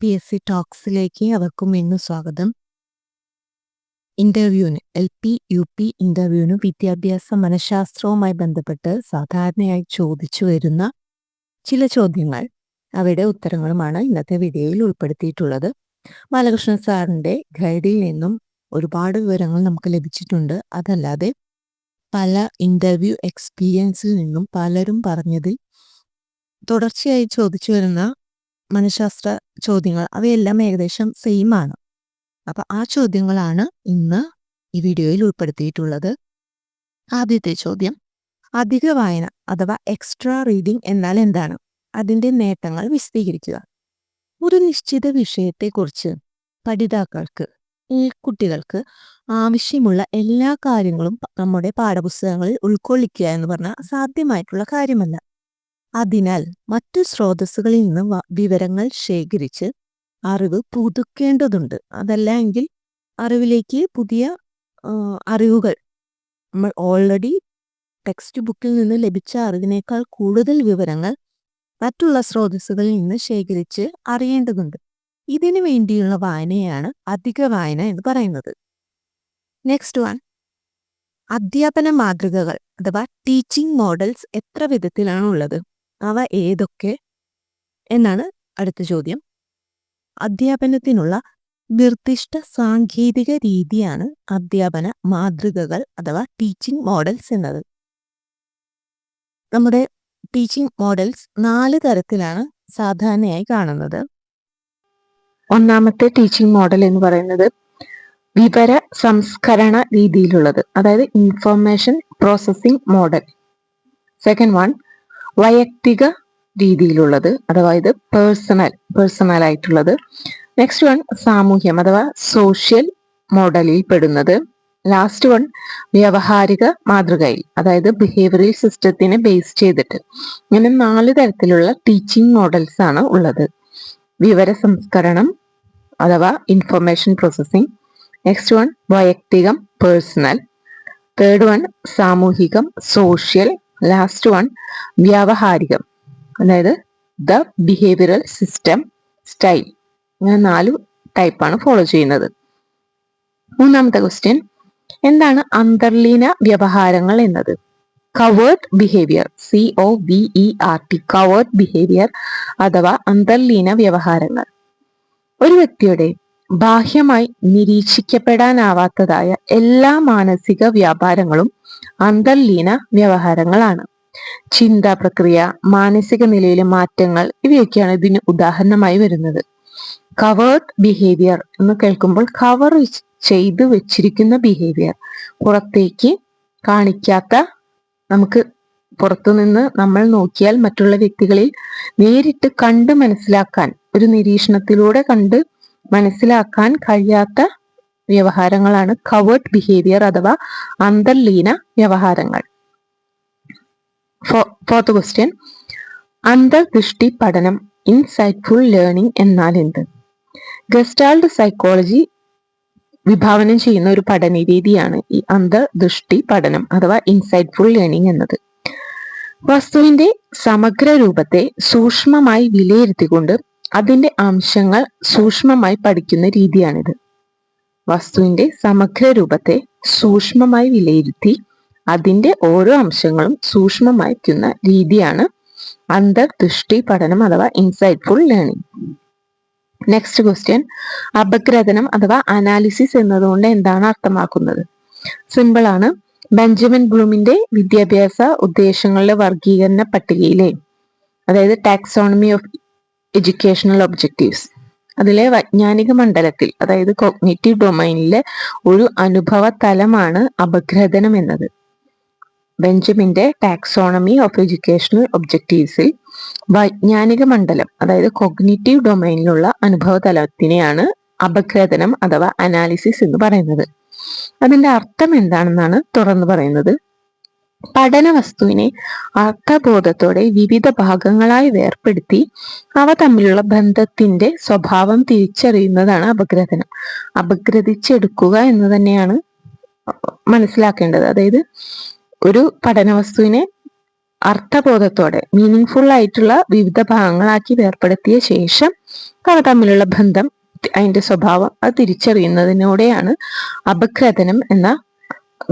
PSC ടോക്സിലേക്ക് അവർക്കും വീണ്ടും സ്വാഗതം. ഇന്റർവ്യൂവിന് LP UP ഇന്റർവ്യൂവിന് വിദ്യാഭ്യാസ മനഃശാസ്ത്രവുമായി ബന്ധപ്പെട്ട് സാധാരണയായി ചോദിച്ചു വരുന്ന ചില ചോദ്യങ്ങൾ, അവയുടെ ഉത്തരങ്ങളുമാണ് ഇന്നത്തെ വീഡിയോയിൽ ഉൾപ്പെടുത്തിയിട്ടുള്ളത്. ബാലകൃഷ്ണൻ സാറിൻ്റെ ഗൈഡിൽ നിന്നും ഒരുപാട് വിവരങ്ങൾ നമുക്ക് ലഭിച്ചിട്ടുണ്ട്. അതല്ലാതെ പല ഇന്റർവ്യൂ എക്സ്പീരിയൻസിൽ നിന്നും പലരും പറഞ്ഞതിൽ തുടർച്ചയായി ചോദിച്ചു വരുന്ന മനഃശാസ്ത്ര ചോദ്യങ്ങൾ അവയെല്ലാം ഏകദേശം സെയിം ആണ്. അപ്പം ആ ചോദ്യങ്ങളാണ് ഇന്ന് ഈ വീഡിയോയിൽ ഉൾപ്പെടുത്തിയിട്ടുള്ളത്. ആദ്യത്തെ ചോദ്യം, അധിക വായന അഥവാ എക്സ്ട്രാ റീഡിംഗ് എന്നാൽ എന്താണ്? അതിൻ്റെ നേട്ടങ്ങൾ വിശദീകരിക്കുക. ഒരു നിശ്ചിത വിഷയത്തെക്കുറിച്ച് പഠിതാക്കൾക്ക് കുട്ടികൾക്ക് ആവശ്യമുള്ള എല്ലാ കാര്യങ്ങളും നമ്മുടെ പാഠപുസ്തകങ്ങളിൽ ഉൾക്കൊള്ളിക്കുക എന്ന് പറഞ്ഞാൽ സാധ്യമായിട്ടുള്ള കാര്യമല്ല. അതിനാൽ മറ്റു സ്രോതസ്സുകളിൽ നിന്ന് വിവരങ്ങൾ ശേഖരിച്ച് അറിവ് പുതുക്കേണ്ടതുണ്ട്. അതല്ല എങ്കിൽ അറിവിലേക്ക് പുതിയ അറിവുകൾ, നമ്മൾ ഓൾറെഡി ടെക്സ്റ്റ് ബുക്കിൽ നിന്ന് ലഭിച്ച അറിവിനേക്കാൾ കൂടുതൽ വിവരങ്ങൾ മറ്റുള്ള സ്രോതസ്സുകളിൽ നിന്ന് ശേഖരിച്ച് അറിയേണ്ടതുണ്ട്. ഇതിനു വേണ്ടിയുള്ള വായനയാണ് അധിക വായന എന്ന് പറയുന്നത്. നെക്സ്റ്റ് വൺ, അധ്യാപന മാതൃകകൾ അഥവാ ടീച്ചിങ് മോഡൽസ് എത്ര വിധത്തിലാണ് ഉള്ളത്? അവ ഏതൊക്കെ എന്നാണ് അടുത്ത ചോദ്യം. അധ്യാപനത്തിനുള്ള നിർദ്ദിഷ്ട സാങ്കേതിക രീതിയാണ് അധ്യാപന മാതൃകകൾ അഥവാ ടീച്ചിങ് മോഡൽസ് എന്നത്. നമ്മുടെ ടീച്ചിങ് മോഡൽസ് 4 തരത്തിലാണ് സാധാരണയായി കാണുന്നത്. ഒന്നാമത്തെ ടീച്ചിങ് മോഡൽ എന്ന് പറയുന്നത് വിവര സംസ്കരണ രീതിയിലുള്ളത്, അതായത് information processing model. Second one, വൈയക്തിക രീതിയിലുള്ളത്, അഥവാ ഇത് പേഴ്സണൽ ആയിട്ടുള്ളത്. നെക്സ്റ്റ് വൺ, സാമൂഹ്യം അഥവാ സോഷ്യൽ മോഡലിൽ പെടുന്നത്. ലാസ്റ്റ് വൺ, വ്യാവഹാരിക മാതൃകയിൽ, അതായത് ബിഹേവിയറൽ സിസ്റ്റത്തിനെ ബേസ് ചെയ്തിട്ട്. ഇങ്ങനെ 4 തരത്തിലുള്ള ടീച്ചിങ് മോഡൽസ് ആണ് ഉള്ളത്. വിവര സംസ്കരണം അഥവാ ഇൻഫർമേഷൻ പ്രോസസ്സിംഗ്. നെക്സ്റ്റ് വൺ, വൈയക്തികം പേഴ്സണൽ. തേർഡ് വൺ, സാമൂഹികം സോഷ്യൽ. ലാസ്റ്റ് വൺ, വ്യാവഹാരികം, അതായത് ദ ബിഹേവിയറൽ സിസ്റ്റം സ്റ്റൈൽ. ഇങ്ങനെ 4 ടൈപ്പാണ് ഫോളോ ചെയ്യുന്നത്. മൂന്നാമത്തെ ക്വസ്റ്റ്യൻ, എന്താണ് അന്തർലീന വ്യവഹാരങ്ങൾ എന്നത്? Covert behaviour, COVERT, covert behaviour അഥവാ അന്തർലീന വ്യവഹാരങ്ങൾ. ഒരു വ്യക്തിയുടെ ബാഹ്യമായി നിരീക്ഷിക്കപ്പെടാനാവാത്തതായ എല്ലാ മാനസിക വ്യാപാരങ്ങളും അന്തർലീന വ്യവഹാരങ്ങളാണ്. ചിന്താ പ്രക്രിയ, മാനസിക നിലയിലെ മാറ്റങ്ങൾ, ഇവയൊക്കെയാണ് ഇതിന് ഉദാഹരണമായി വരുന്നത്. കവേർട്ട് ബിഹേവിയർ എന്ന് കേൾക്കുമ്പോൾ കവർ ചെയ്ത് വെച്ചിരിക്കുന്ന ബിഹേവിയർ, പുറത്തേക്ക് കാണിക്കാത്ത, നമുക്ക് പുറത്തുനിന്ന് നമ്മൾ നോക്കിയാൽ മറ്റുള്ള വ്യക്തികളിൽ നേരിട്ട് കണ്ട് മനസ്സിലാക്കാൻ, ഒരു നിരീക്ഷണത്തിലൂടെ കണ്ട് മനസ്സിലാക്കാൻ കഴിയാത്ത വ്യവഹാരങ്ങളാണ് കവേർട്ട് ബിഹേവിയർ അഥവാ അന്തർലീന വ്യവഹാരങ്ങൾ. ഫോർത്ത് ക്വസ്റ്റ്യൻ, അന്തർദൃഷ്ടി പഠനം ഇൻസൈറ്റ്ഫുൾ ലേണിംഗ് എന്നാൽ എന്ത്? ഗസ്റ്റാൾട്ട് സൈക്കോളജി വിഭാവനം ചെയ്യുന്ന ഒരു പഠന രീതിയാണ് ഈ അന്തർദൃഷ്ടി പഠനം അഥവാ ഇൻസൈറ്റ്ഫുൾ ലേണിംഗ് എന്നത്. വസ്തുവിന്റെ സമഗ്ര രൂപത്തെ സൂക്ഷ്മമായി വിലയിരുത്തിക്കൊണ്ട് അതിന്റെ അംശങ്ങൾ സൂക്ഷ്മമായി പഠിക്കുന്ന രീതിയാണിത്. വസ്തുവിന്റെ സമഗ്ര രൂപത്തെ സൂക്ഷ്മമായി വിലയിരുത്തി അതിന്റെ ഓരോ അംശങ്ങളും സൂക്ഷ്മമായിരിക്കുന്ന രീതിയാണ് അന്തർദൃഷ്ടി പഠനം അഥവാ ഇൻസൈറ്റ്ഫുൾ ലേണിംഗ്. നെക്സ്റ്റ് ക്വസ്റ്റ്യൻ, അപഗ്രഥനം അഥവാ അനാലിസിസ് എന്നതുകൊണ്ട് എന്താണ് അർത്ഥമാക്കുന്നത്? സിമ്പിൾ ആണ്. ബെഞ്ചമിൻ ബ്ലൂമിന്റെ വിദ്യാഭ്യാസ ഉദ്ദേശങ്ങളുടെ വർഗീകരണ പട്ടികയിലെ, അതായത് ടാക്സോണമി ഓഫ് എഡ്യൂക്കേഷണൽ ഒബ്ജക്റ്റീവ്സ്, അതിലെ വൈജ്ഞാനിക മണ്ഡലത്തിൽ, അതായത് കോഗ്നിറ്റീവ് ഡൊമൈനിലെ ഒരു അനുഭവ തലമാണ് അപഗ്രഥനം എന്നത്. ബെഞ്ചമിന്റെ ടാക്സോണമി ഓഫ് എഡ്യൂക്കേഷണൽ ഒബ്ജക്റ്റീവ്സിൽ വൈജ്ഞാനിക മണ്ഡലം, അതായത് കോഗ്നിറ്റീവ് ഡൊമൈനിലുള്ള അനുഭവ തലത്തിനെയാണ് അപഗ്രഥനം അഥവാ അനാലിസിസ് എന്ന് പറയുന്നത്. അതിന്റെ അർത്ഥം എന്താണെന്നാണ് തുറന്നു പറയുന്നത്. പഠന വസ്തുവിനെ അർത്ഥബോധത്തോടെ വിവിധ ഭാഗങ്ങളായി വേർപെടുത്തി അവ തമ്മിലുള്ള ബന്ധത്തിന്റെ സ്വഭാവം തിരിച്ചറിയുന്നതാണ് അപഗ്രഥനം. അപഗ്രഥിച്ചെടുക്കുക എന്ന് തന്നെയാണ് മനസ്സിലാക്കേണ്ടത്. അതായത് ഒരു പഠന വസ്തുവിനെ അർത്ഥബോധത്തോടെ മീനിങ് ആയിട്ടുള്ള വിവിധ ഭാഗങ്ങളാക്കി വേർപ്പെടുത്തിയ ശേഷം അവ തമ്മിലുള്ള ബന്ധം, അതിന്റെ സ്വഭാവം അത് തിരിച്ചറിയുന്നതിനൂടെയാണ് അപഗ്രഥനം എന്ന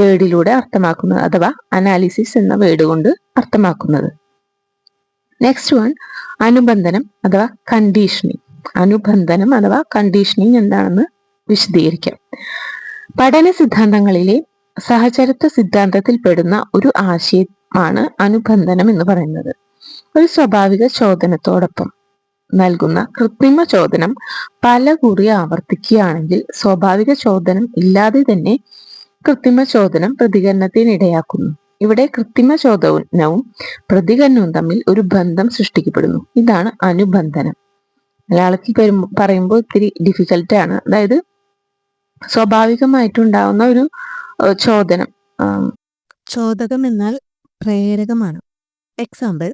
വേർഡിലൂടെ അർത്ഥമാക്കുന്നത്, അഥവാ അനാലിസിസ് എന്ന വേർഡ് കൊണ്ട് അർത്ഥമാക്കുന്നത്. നെക്സ്റ്റ് വൺ, അനുബന്ധനം അഥവാ കണ്ടീഷനിങ്. അനുബന്ധനം അഥവാ കണ്ടീഷനിങ് എന്താണെന്ന് വിശദീകരിക്കാം. പഠന സിദ്ധാന്തങ്ങളിലെ സഹചരത്വ സിദ്ധാന്തത്തിൽ പെടുന്ന ഒരു ആശയമാണ് അനുബന്ധനം എന്ന് പറയുന്നത്. ഒരു സ്വാഭാവിക ചോദനത്തോടൊപ്പം നൽകുന്ന കൃത്രിമ ചോദനം പല കുറി ആവർത്തിക്കുകയാണെങ്കിൽ സ്വാഭാവിക ചോദനം ഇല്ലാതെ തന്നെ കൃത്രിമ ചോദനം പ്രതികരണത്തിനിടയാക്കുന്നു. ഇവിടെ കൃത്രിമ ചോദനവും പ്രതികരണവും തമ്മിൽ ഒരു ബന്ധം സൃഷ്ടിക്കപ്പെടുന്നു. ഇതാണ് അനുബന്ധനം. മലയാളത്തിൽ പറയുമ്പോൾ ഇത്തിരി ഡിഫിക്കൽട്ടാണ്. അതായത് സ്വാഭാവികമായിട്ടുണ്ടാവുന്ന ഒരു ചോദനം. ചോദകം എന്നാൽ പ്രേരകമാണ്. എക്സാമ്പിൾ,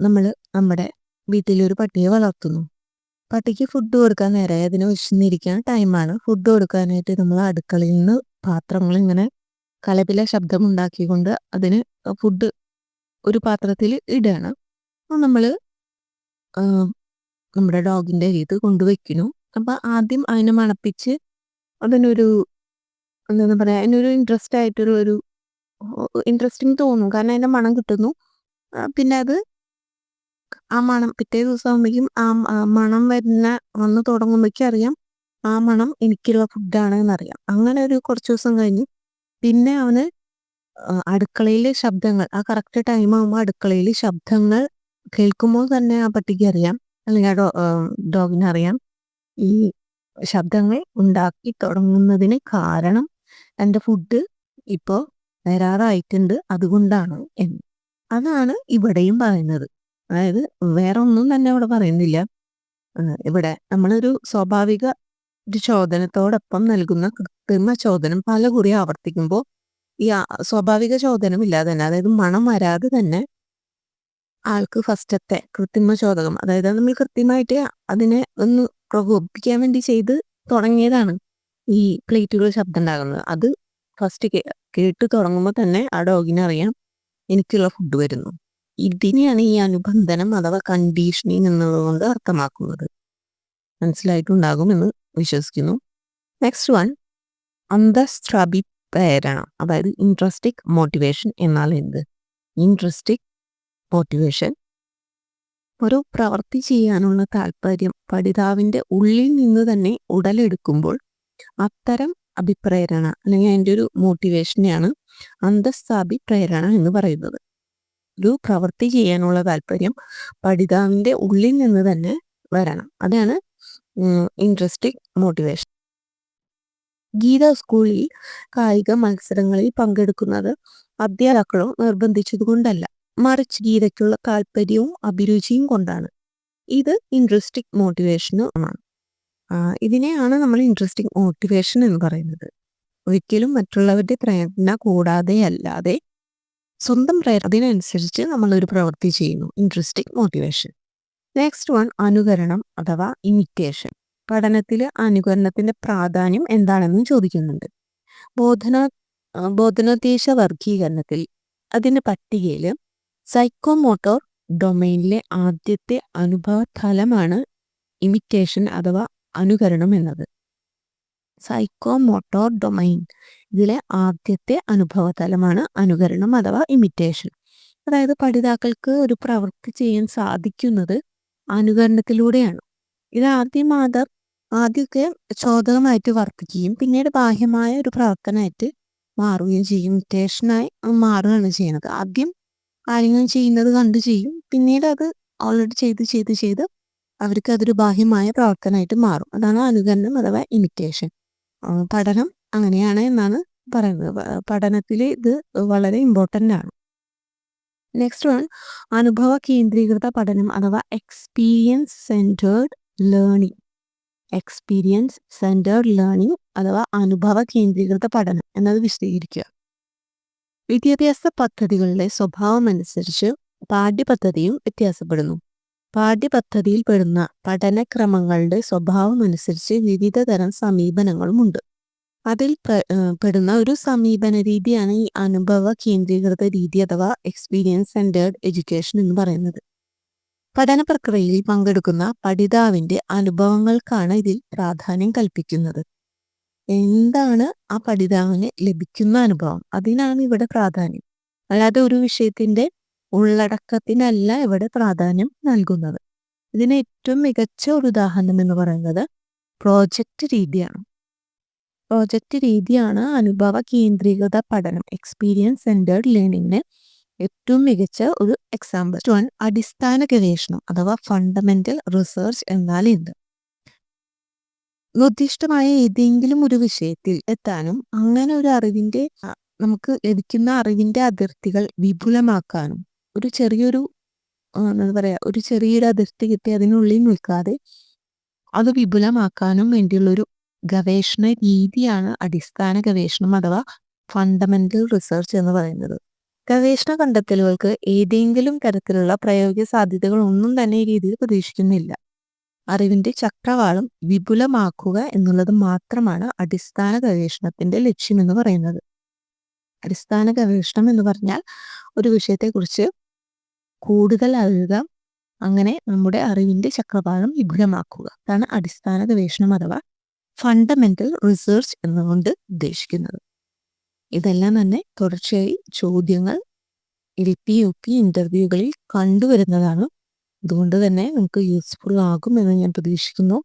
നമ്മൾ നമ്മുടെ വീട്ടിലൊരു പട്ടിയെ വളർത്തുന്നു. പട്ടിക്ക് ഫുഡ് കൊടുക്കാൻ നേരമായി, അതിന് വിശന്നിരിക്കാൻ ടൈമാണ്. ഫുഡ് കൊടുക്കാനായിട്ട് നമ്മൾ അടുക്കളയിൽ നിന്ന് പാത്രങ്ങൾ ഇങ്ങനെ കലപില ശബ്ദമുണ്ടാക്കിക്കൊണ്ട് അതിന് ഫുഡ് ഒരു പാത്രത്തിൽ ഇടുകയാണ്. അപ്പോൾ നമ്മൾ നമ്മുടെ ഡോഗിൻ്റെ അരിയത്ത് കൊണ്ടുവയ്ക്കുന്നു. അപ്പം ആദ്യം അതിനെ മണപ്പിച്ച് അതിനൊരു എന്താ പറയുക, അതിനൊരു ഇൻട്രസ്റ്റിംഗ് തോന്നും, കാരണം അതിൻ്റെ മണം കിട്ടുന്നു. പിന്നെ അത് ആ മണം പിറ്റേ ദിവസം ആകുമ്പോഴേക്കും ആ മണം വന്ന് തുടങ്ങുമ്പോഴേക്കും അറിയാം ആ മണം എനിക്കുള്ള ഫുഡാണ് എന്നറിയാം. അങ്ങനെ ഒരു കുറച്ച് ദിവസം കഴിഞ്ഞ് പിന്നെ അവന് അടുക്കളയിൽ ശബ്ദങ്ങൾ, ആ കറക്റ്റ് ടൈം ആകുമ്പോൾ അടുക്കളയിൽ ശബ്ദങ്ങൾ കേൾക്കുമ്പോൾ തന്നെ ആ പട്ടിക്ക് അറിയാം, അല്ലെങ്കിൽ ആ ഡോഗിന് അറിയാം ഈ ശബ്ദങ്ങൾ ഉണ്ടാക്കി തുടങ്ങുന്നതിന് കാരണം എൻ്റെ ഫുഡ് ഇപ്പോൾ വരാറായിട്ടുണ്ട്, അതുകൊണ്ടാണ് എന്ന്. അതാണ് ഇവിടെയും പറയുന്നത്. അതായത് വേറെ ഒന്നും തന്നെ ഇവിടെ പറയുന്നില്ല. ഇവിടെ നമ്മളൊരു സ്വാഭാവിക ഒരു ചോദനത്തോടൊപ്പം നൽകുന്ന കൃത്രിമ ചോദനം പല കുറി ആവർത്തിക്കുമ്പോൾ ഈ സ്വാഭാവിക ചോദനം ഇല്ലാതെ തന്നെ, അതായത് മണം വരാതെ തന്നെ ആൾക്ക് ഫസ്റ്റത്തെ കൃത്രിമ ചോദകം, അതായത് നമ്മൾ കൃത്യമായിട്ട് അതിനെ ഒന്ന് പ്രകോപിപ്പിക്കാൻ വേണ്ടി ചെയ്ത് തുടങ്ങിയതാണ് ഈ പ്ലേറ്റുകൾ ശബ്ദം ഉണ്ടാകുന്നത്. അത് ഫസ്റ്റ് കേട്ട് തുടങ്ങുമ്പോൾ തന്നെ ആ ഡോഗിനറിയാം എനിക്കുള്ള ഫുഡ് വരുന്നു. ഇതിനെയാണ് ഈ അനുബന്ധനം അഥവാ കണ്ടീഷനിങ് എന്നതുകൊണ്ട് അർത്ഥമാക്കുന്നത്. മനസ്സിലായിട്ടുണ്ടാകുമെന്ന് വിശ്വസിക്കുന്നു. നെക്സ്റ്റ് വൺ, അന്തഃസ്രാവി പ്രേരണ, അതായത് ഇൻട്രസ്റ്റിക് മോട്ടിവേഷൻ എന്നാൽ എന്ത്? ഇൻട്രസ്റ്റിക് മോട്ടിവേഷൻ ഒരു പ്രവൃത്തി ചെയ്യാനുള്ള താല്പര്യം പഠിതാവിൻ്റെ ഉള്ളിൽ നിന്ന് തന്നെ ഉടലെടുക്കുമ്പോൾ അത്തരം അഭിപ്രേരണ അല്ലെങ്കിൽ അതിൻ്റെ ഒരു മോട്ടിവേഷനെയാണ് അന്തഃസ്രാവി പ്രേരണ എന്ന് പറയുന്നത്. ഒരു പ്രവൃത്തി ചെയ്യാനുള്ള താല്പര്യം പഠിതാവിൻ്റെ ഉള്ളിൽ നിന്ന് തന്നെ വരണം. അതാണ് ഇൻട്രസ്റ്റിക് മോട്ടിവേഷൻ. ഗീത സ്കൂളിൽ കായിക മത്സരങ്ങളിൽ പങ്കെടുക്കുന്നത് അധ്യാപകരോ നിർബന്ധിച്ചതുകൊണ്ടല്ല, മറിച്ച് ഗീതയ്ക്കുള്ള താല്പര്യവും അഭിരുചിയും കൊണ്ടാണ്. ഇത് ഇൻട്രസ്റ്റിക് മോട്ടിവേഷനുമാണ്. ഇതിനെയാണ് നമ്മൾ ഇൻട്രസ്റ്റിക് മോട്ടിവേഷൻ എന്ന് പറയുന്നത്. ഒരിക്കലും മറ്റുള്ളവരുടെ പ്രേരണ കൂടാതെ അല്ലാതെ സ്വന്തം പ്രേരണ അതിനനുസരിച്ച് നമ്മളൊരു പ്രവൃത്തി ചെയ്യുന്നു, ഇൻട്രസ്റ്റിക് മോട്ടിവേഷൻ. നെക്സ്റ്റ് വൺ, അനുകരണം അഥവാ ഇമിറ്റേഷൻ. പഠനത്തിൽ അനുകരണത്തിന്റെ പ്രാധാന്യം എന്താണെന്ന് ചോദിക്കുന്നുണ്ട്. ബോധനോദ്ദേശ വർഗീകരണത്തിൽ അതിൻ്റെ പട്ടികയിൽ സൈക്കോമോട്ടോർ ഡൊമൈനിലെ ആദ്യത്തെ അനുഭവ തലമാണ് ഇമിറ്റേഷൻ അഥവാ അനുകരണം എന്നത്. സൈക്കോമോട്ടോർ ഡൊമൈൻ, ഇതിലെ ആദ്യത്തെ അനുഭവ തലമാണ് അനുകരണം അഥവാ ഇമിറ്റേഷൻ. അതായത് പഠിതാക്കൾക്ക് ഒരു പ്രവൃത്തി ചെയ്യാൻ സാധിക്കുന്നത് അനുകരണത്തിലൂടെയാണ്. ഇത് ആദ്യമൊക്കെ ചോദകമായിട്ട് വർത്തിക്കുകയും പിന്നീട് ബാഹ്യമായ ഒരു പ്രവർത്തനമായിട്ട് മാറുകയും ചെയ്യും. ഇമിറ്റേഷനായി മാറുകയാണ് ചെയ്യുന്നത്. ആദ്യം കാര്യങ്ങൾ ചെയ്യുന്നത് കണ്ടു ചെയ്യും, പിന്നീട് അത് ഓൾറെഡി ചെയ്ത് അവർക്ക് അതൊരു ബാഹ്യമായ പ്രവർത്തനമായിട്ട് മാറും. അതാണ് അനുകരണം അഥവാ ഇമിറ്റേഷൻ. പഠനം അങ്ങനെയാണ് എന്നാണ് പറയുന്നത്. പഠനത്തിൽ ഇത് വളരെ ഇമ്പോർട്ടൻ്റ് ആണ്. നെക്സ്റ്റ് വൺ, അനുഭവ കേന്ദ്രീകൃത പഠനം അഥവാ experience centred learning. Experience centred learning അഥവാ അനുഭവ കേന്ദ്രീകൃത പഠനം എന്നത് വിശദീകരിക്കുക. വിദ്യാഭ്യാസ പദ്ധതികളുടെ സ്വഭാവമനുസരിച്ച് പാഠ്യപദ്ധതിയും വ്യത്യാസപ്പെടുന്നു. പാഠ്യപദ്ധതിയിൽ പെടുന്ന പഠനക്രമങ്ങളുടെ സ്വഭാവമനുസരിച്ച് വിവിധ തരം സമീപനങ്ങളുമുണ്ട്. അതിൽ പെടുന്ന ഒരു സമീപന രീതിയാണ് ഈ അനുഭവ കേന്ദ്രീകൃത രീതി അഥവാ എക്സ്പീരിയൻസ് സെന്റേർഡ് എഡ്യൂക്കേഷൻ എന്ന് പറയുന്നത്. പഠന പ്രക്രിയയിൽ പങ്കെടുക്കുന്ന പഠിതാവിന്റെ അനുഭവങ്ങൾക്കാണ് ഇതിൽ പ്രാധാന്യം കൽപ്പിക്കുന്നത്. എന്താണ് ആ പഠിതാവിന് ലഭിക്കുന്ന അനുഭവം, അതിനാണ് ഇവിടെ പ്രാധാന്യം. അല്ലാതെ ഒരു വിഷയത്തിന്റെ ഉള്ളടക്കത്തിനല്ല ഇവിടെ പ്രാധാന്യം നൽകുന്നത്. ഇതിന് ഏറ്റവും മികച്ച ഒരു ഉദാഹരണം എന്ന് പറയുന്നത് പ്രോജക്റ്റ് രീതിയാണ്. പ്രോജക്റ്റ് രീതിയാണ് അനുഭവ കേന്ദ്രീകൃത പഠനം, എക്സ്പീരിയൻസ് സെന്റേർഡ് ലേണിംഗിന് ഏറ്റവും മികച്ച ഒരു എക്സാമ്പിൾ. അടിസ്ഥാന ഗവേഷണം അഥവാ ഫണ്ടമെന്റൽ റിസർച്ച് എന്നാൽ എന്ത്? നിർദ്ദിഷ്ടമായ ഏതെങ്കിലും ഒരു വിഷയത്തിൽ എത്താനും അങ്ങനെ ഒരു അറിവിന്റെ നമുക്ക് ലഭിക്കുന്ന അറിവിന്റെ അതിർത്തികൾ വിപുലമാക്കാനും ഒരു ചെറിയൊരു എന്താ പറയാ ഒരു ചെറിയൊരു അതിർത്തി കിട്ടി അതിനുള്ളിൽ നിൽക്കാതെ അത് വിപുലമാക്കാനും വേണ്ടിയുള്ളൊരു ഗവേഷണ രീതിയാണ് അടിസ്ഥാന ഗവേഷണം അഥവാ ഫണ്ടമെന്റൽ റിസർച്ച് എന്ന് പറയുന്നത്. ഗവേഷണ കണ്ടെത്തലുകൾക്ക് ഏതെങ്കിലും തരത്തിലുള്ള പ്രയോഗ്യ സാധ്യതകൾ ഒന്നും തന്നെ ഈ രീതിയിൽ പ്രതീക്ഷിക്കുന്നില്ല. അറിവിന്റെ ചക്രവാളം വിപുലമാക്കുക എന്നുള്ളത് മാത്രമാണ് അടിസ്ഥാന ഗവേഷണത്തിന്റെ ലക്ഷ്യം എന്ന് പറയുന്നത്. അടിസ്ഥാന ഗവേഷണം എന്ന് പറഞ്ഞാൽ ഒരു വിഷയത്തെക്കുറിച്ച് കൂടുതൽ അറിയുക, അങ്ങനെ നമ്മുടെ അറിവിന്റെ ചക്രവാളം വിപുലമാക്കുക. അതാണ് അടിസ്ഥാന ഗവേഷണം അഥവാ ഫണ്ടമെന്റൽ റിസർച്ച് എന്നുകൊണ്ട് ഉദ്ദേശിക്കുന്നത്. ഇതെല്ലാം തന്നെ തുടർച്ചയായി ചോദ്യങ്ങൾ LP UP ഇന്റർവ്യൂകളിൽ കണ്ടുവരുന്നതാണ്. അതുകൊണ്ട് തന്നെ നിങ്ങൾക്ക് യൂസ്ഫുൾ ആകും എന്ന് ഞാൻ പ്രതീക്ഷിക്കുന്നു.